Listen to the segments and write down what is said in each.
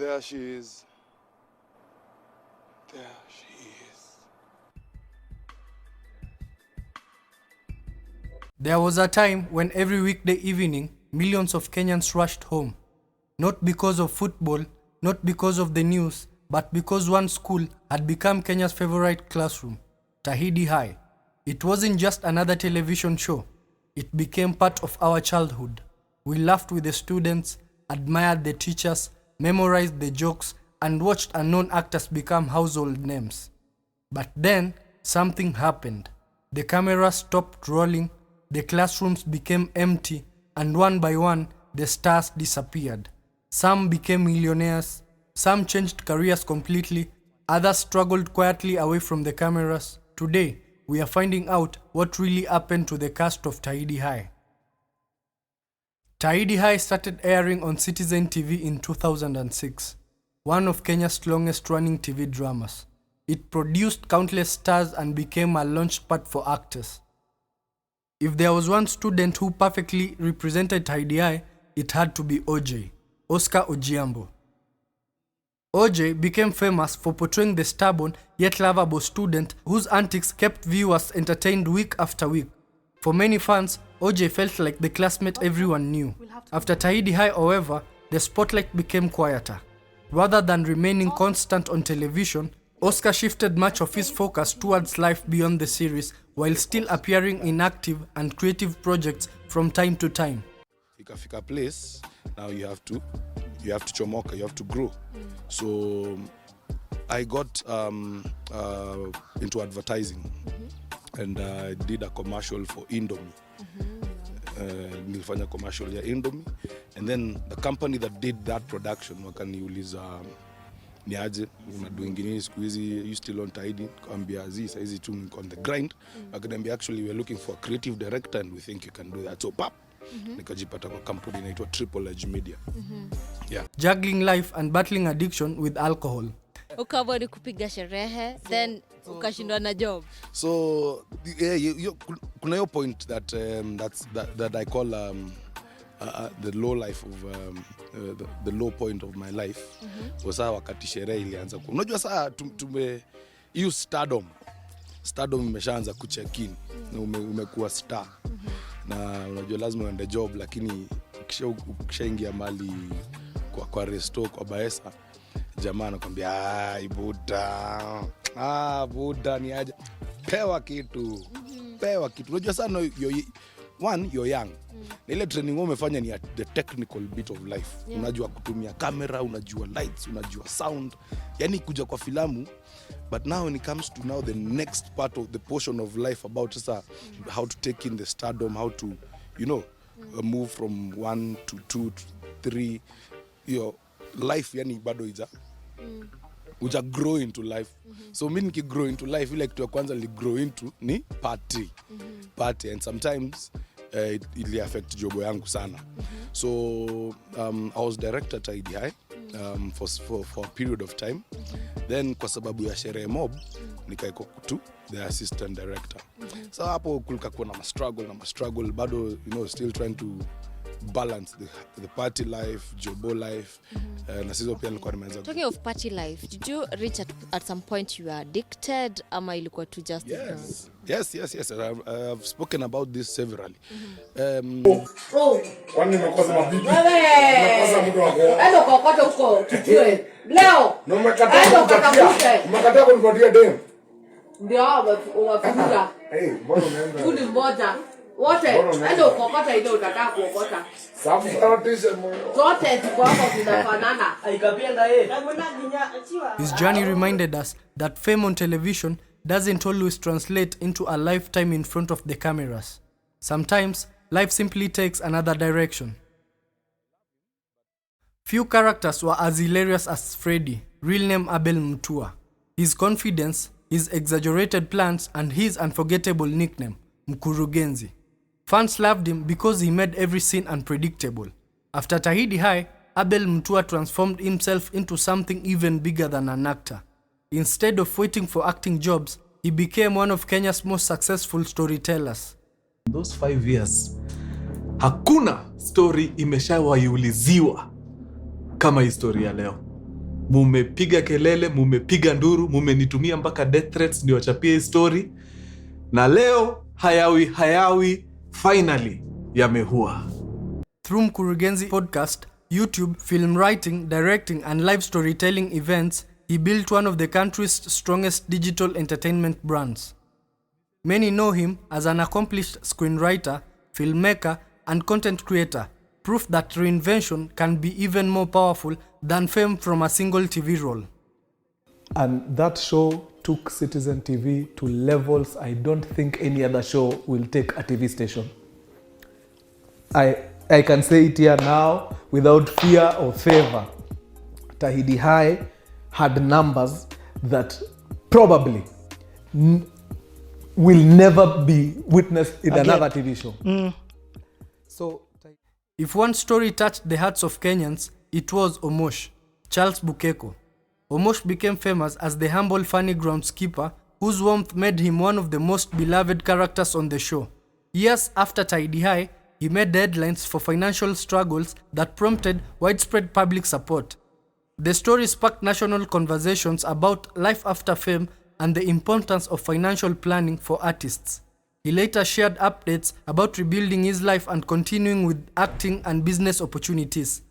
There she is. There she is. There was a time when every weekday evening, millions of Kenyans rushed home. Not because of football, not because of the news, but because one school had become Kenya's favorite classroom, Tahidi High. It wasn't just another television show. It became part of our childhood. We laughed with the students, admired the teachers, memorized the jokes, and watched unknown actors become household names. But then, something happened. The cameras stopped rolling, the classrooms became empty, and one by one, the stars disappeared. Some became millionaires, some changed careers completely, others struggled quietly away from the cameras. Today, we are finding out what really happened to the cast of Tahidi High. Tahidi High started airing on Citizen TV in 2006, one of Kenya's longest-running TV dramas. It produced countless stars and became a launchpad for actors. If there was one student who perfectly represented Tahidi High, it had to be OJ, Oscar Ojiambo. OJ became famous for portraying the stubborn yet lovable student whose antics kept viewers entertained week after week. For many fans, OJ felt like the classmate everyone knew. After Tahidi High, however, the spotlight became quieter. Rather than remaining constant on television, Oscar shifted much of his focus towards life beyond the series while still appearing in active and creative projects from time to time. Fika place, now you have to chomoka, you have to grow. So I got into advertising, and I did a commercial for Indomie. Nilifanya commercial ya Indomie, and then the company that did that production wakaniuliza niaje unadoing nini siku hizi, you still on Tahidi? Kaambia sasa hizi tu on the grind. Akaniambia actually we're looking for a creative director and we think you can do that. So pap nikajipata kwa kampuni inaitwa Triple Edge Media. Yeah. Juggling life and battling addiction with alcohol. Ukabodi kupiga sherehe, then ukashindwa na job. So yeah, kuna hiyo point that that I call the low life of the low point of my life. Kwa saa wakati sherehe ilianza. Unajua saa tume you stardom imeshaanza kucheck in na umekuwa star. Na unajua lazima uende job, lakini ukishaingia mali kwa resto kwa baesa, jamaa anakuambia buda ni aje, pewa kitu. Unajua sana you're young. Na ile training umefanya ni the technical bit of life. Unajua kutumia camera, unajua lights, unajua sound. Yani kuja kwa filamu. But now when it comes to now the next part of the portion of life about how to take in the stardom, how to, move from 1 to 2 to 3, life yani bado uja grow into life. So mimi niki grow into life, like to kwanza li grow into ni party, and sometimes it affect job yangu sana. So I was director at Tahidi High for a period of time. Then kwa sababu ya sherehe mob nikaiko to the assistant director. So hapo kulikuwa na struggle bado, still trying to balance the party life, jobo life. Na sisi pia nilikuwa nimeanza. Talking of party life, did you reach at some point you were addicted ama ilikuwa tu just Yes. I've spoken about this severally. Kwani umekosa mabibi? Umekosa mtu wako. Endo kokota huko tujue. Leo. Na umekataa kunipatia dem. Ndio unafuta. Mbona unaenda? Kuni mmoja. Wote endo kokota ile utataka kuokota. Zote ziko hapo zinafanana. Aikapenda yeye. His journey reminded us that fame on television doesn't always translate into a lifetime in front of the cameras. Sometimes, life simply takes another direction. Few characters were as hilarious as Freddy, real name Abel Mutua. His confidence, his exaggerated plans, and his unforgettable nickname, Mkurugenzi. Fans loved him because he made every scene unpredictable. After Tahidi High, Abel Mutua transformed himself into something even bigger than an actor. Instead of waiting for acting jobs, he became one of Kenya's most successful storytellers. Those 5 years, hakuna story imeshawaiuliziwa kama historia leo. mumepiga kelele, mumepiga nduru, mumenitumia mpaka death threats ndio wachapie hii story. Na leo hayawi finally yamehua. Through Mkurugenzi podcast, YouTube, film writing, directing and live storytelling events, he built one of the country's strongest digital entertainment brands. Many know him as an accomplished screenwriter, filmmaker and content creator, proof that reinvention can be even more powerful than fame from a single TV role. And that show took Citizen TV to levels I don't think any other show will take a TV station. I can say it here now without fear or favor. Tahidi High had numbers that probably will never be witnessed in another TV show. So, if one story touched the hearts of Kenyans, it was Omosh, Charles Bukeko. Omosh became famous as the humble, funny groundskeeper whose warmth made him one of the most beloved characters on the show. Years after Tahidi High, he made headlines for financial struggles that prompted widespread public support. The story sparked national conversations about life after fame and the importance of financial planning for artists. He later shared updates about rebuilding his life and continuing with acting and business opportunities.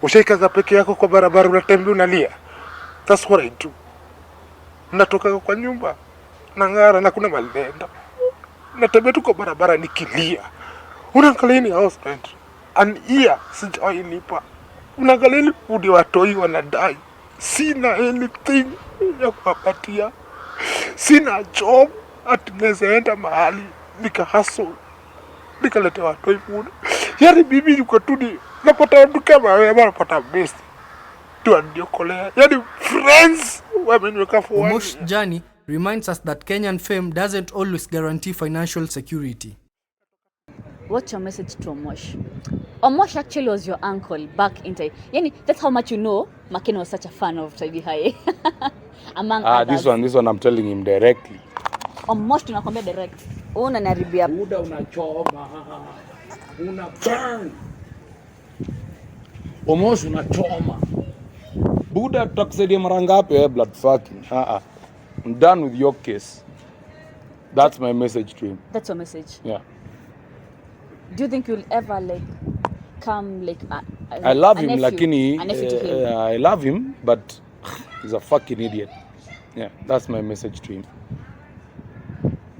Ushaikaza peke yako kwa barabara unatembea unalia. That's what I do. Natoka kwa nyumba nang'ara na kuna malenda. Natembea tu kwa barabara nikilia. Unaangalia ni house rent. An year sijawahi lipa. Unaangalia ni udi watoi wanadai. Sina anything ya kuwapatia. Sina job ati nawezaenda mahali nika hustle nikalete watoi food. Yaani bibi yuko tu ni napata mtu kama wewe napata best tu andiokolea. Yaani friends wameniweka for one. Omosh's journey reminds us that Kenyan fame doesn't always guarantee financial security. What's your message to Omosh? Omosh actually was your uncle back in time. Yani, that's how much you know Makena was such a fan of Tahidi High. Among others. This one I'm telling him directly. Omosh tunakwambia direct. Unanaribia. Buda unachoma. Una burn. Omosh unachoma. Buda tutakusaidia mara ngapi blood fucking. I'm done with your case. That's my message to him. That's your message. Yeah. Do you think you'll ever come I love him, a nephew to him? I love him, but he's a fucking idiot. Yeah, that's my message to him.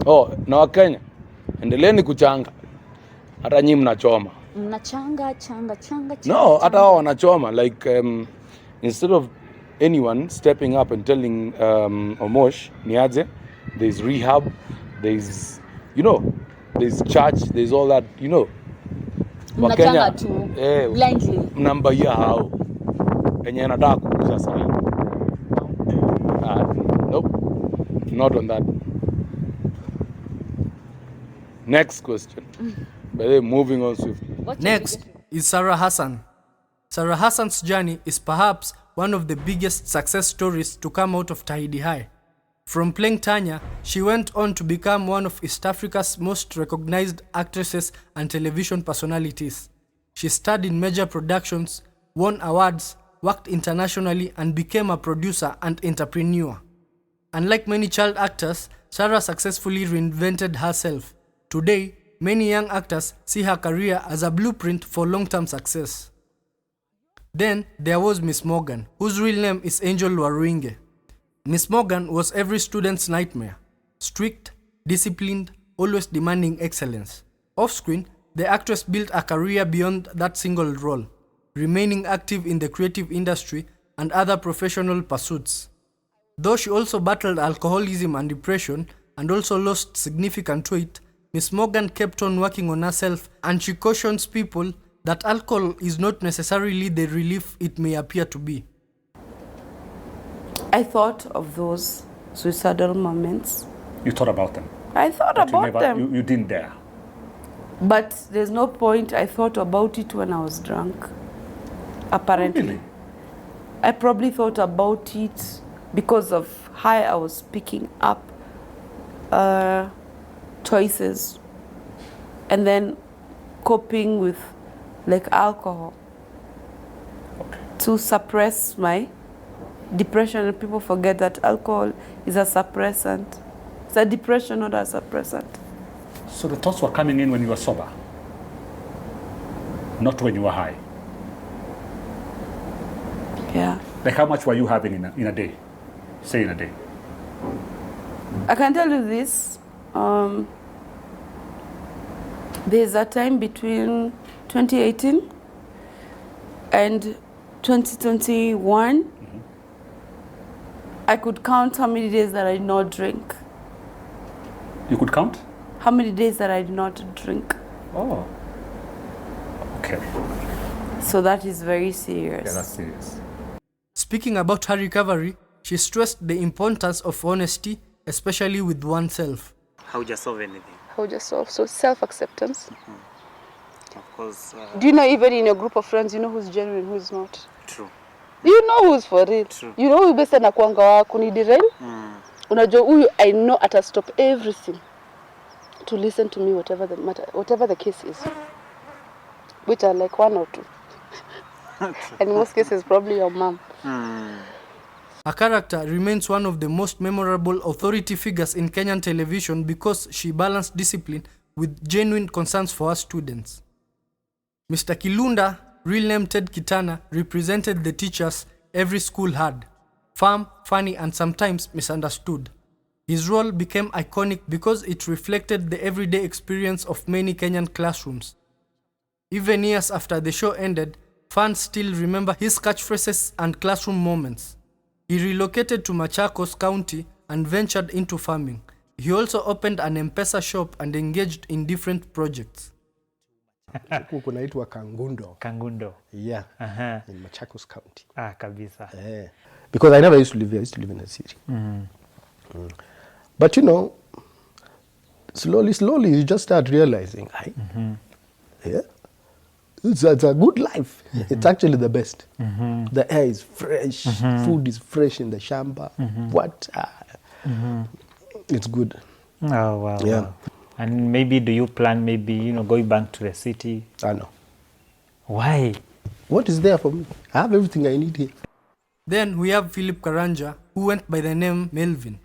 Oh, na Wakenya, endeleeni kuchanga. Hata nyinyi mnachoma. Mnachanga. No, hata wao wanachoma. Like instead of anyone stepping up and telling Omosh, niaje, there's rehab, there's there's church, there's all that, Mnachanga tu, blindly. Mnambaia hao. Enye anataka kukuza sana. Nope, not on that. Next question. But then moving on swiftly. Next is Sarah Hassan. Sarah Hassan's journey is perhaps one of the biggest success stories to come out of Tahidi High. From playing Tanya, she went on to become one of East Africa's most recognized actresses and television personalities. She starred in major productions, won awards, worked internationally, and became a producer and entrepreneur. Unlike many child actors, Sarah successfully reinvented herself. Today, many young actors see her career as a blueprint for long-term success. Then there was Miss Morgan, whose real name is Angel Waruinge. Miss Morgan was every student's nightmare. Strict, disciplined, always demanding excellence. Off-screen, the actress built a career beyond that single role, remaining active in the creative industry and other professional pursuits. Though she also battled alcoholism and depression and also lost significant weight, Miss Morgan kept on working on herself, and she cautions people that alcohol is not necessarily the relief it may appear to be. I thought of those suicidal moments. You thought about them? I thought about them. You didn't dare? But there's no point. I thought about it when I was drunk, apparently. Really? I probably thought about it because of how I was picking up choices and then coping with alcohol. to suppress my depression. And people forget that alcohol is a suppressant. It's a depression, not a suppressant. So the thoughts were coming in when you were sober, not when you were high. Yeah. Like how much were you having in a day? Say in a day. I can tell you this. There's a time between 2018 and 2021. I could count how many days that I did not drink. You could count? How many days that I did not drink. Oh. Okay. So that is very serious. Yeah, that's serious. Speaking about her recovery, she stressed the importance of honesty, especially with oneself. How would you solve anything? How yourself? So self-acceptance. Of course. Do you know even in your group of friends, you know who's genuine, who's not? True. You know who's for real. True. You know who besa na kuanga wako ni derail. Unajua huyu I know ata stop everything to listen to me whatever the matter, whatever the case is. Which are like one or two. And in most cases probably your mom. Her character remains one of the most memorable authority figures in Kenyan television because she balanced discipline with genuine concerns for her students. Mr. Kilunda, real name Ted Kitana, represented the teachers every school had. Firm, funny, and sometimes misunderstood. His role became iconic because it reflected the everyday experience of many Kenyan classrooms. Even years after the show ended, fans still remember his catchphrases and classroom moments. He relocated to Machakos County and ventured into farming. He also opened an M-Pesa shop and engaged in different projects. Huku kunaitwa Kangundo. Kangundo. Yeah. In Machakos County. Kabisa. Because I never used to live here. I used to live in the city. But you know, slowly you just start realizing, yeah, it's a good life. It's actually the best. The air is fresh, food is fresh in the shamba. It's good. Oh, wow. Yeah. Wow. And maybe do you plan going back to the city? I know. Why? What is there for me? I have everything I need here. Then we have Philip Karanja, who went by the name Melvin.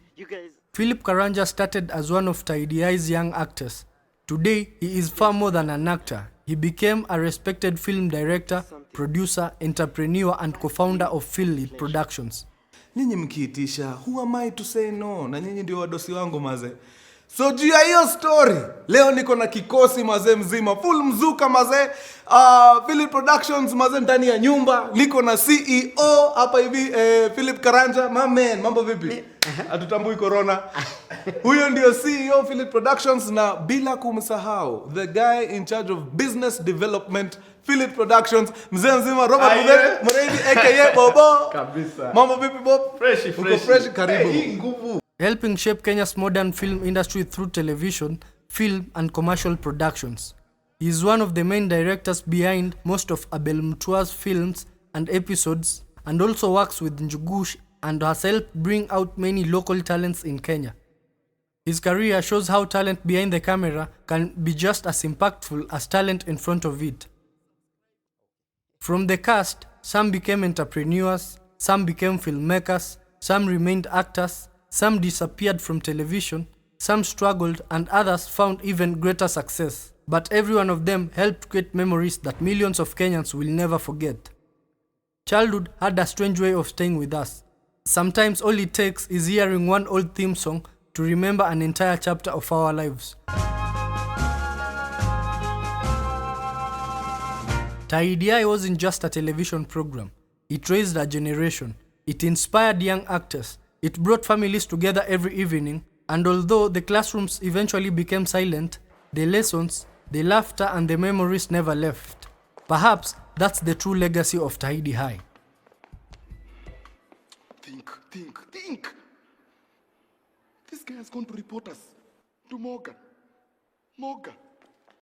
Philip Karanja started as one of Tahidi High's young actors. Today, he is far more than an actor. He became a respected film director, producer, entrepreneur, and co-founder of Philip Productions. Nyinyi mkiitisha, who am I to say no? Na nyinyi ndio wadosi wangu maze. So juu ya hiyo story, leo niko na kikosi maze mzima, full mzuka maze, Philip Productions maze ndani ya nyumba, niko na CEO hapa hivi, Philip Karanja, my man, mambo vipi? Hatutambui corona. Huyo ndio CEO Philip Productions, na bila kumsahau, the guy in charge of business development, Philip Productions, mzee mzima Robert Muredi aka Bobo. Kabisa. Mambo vipi Bob? Fresh, karibu. Helping shape Kenya's modern film industry through television, film, and commercial productions. He is one of the main directors behind most of Abel Mutua's films and episodes, and also works with Njugush and has helped bring out many local talents in Kenya. His career shows how talent behind the camera can be just as impactful as talent in front of it. From the cast, some became entrepreneurs, some became filmmakers, some remained actors, some disappeared from television, some struggled, and others found even greater success. But every one of them helped create memories that millions of Kenyans will never forget. Childhood had a strange way of staying with us. Sometimes all it takes is hearing one old theme song to remember an entire chapter of our lives. Tahidi High wasn't just a television program. It raised a generation. It inspired young actors. It brought families together every evening, and although the classrooms eventually became silent, the lessons, the laughter, and the memories never left. Perhaps that's the true legacy of Tahidi High. Think. This guy has gone to report us to Morgan.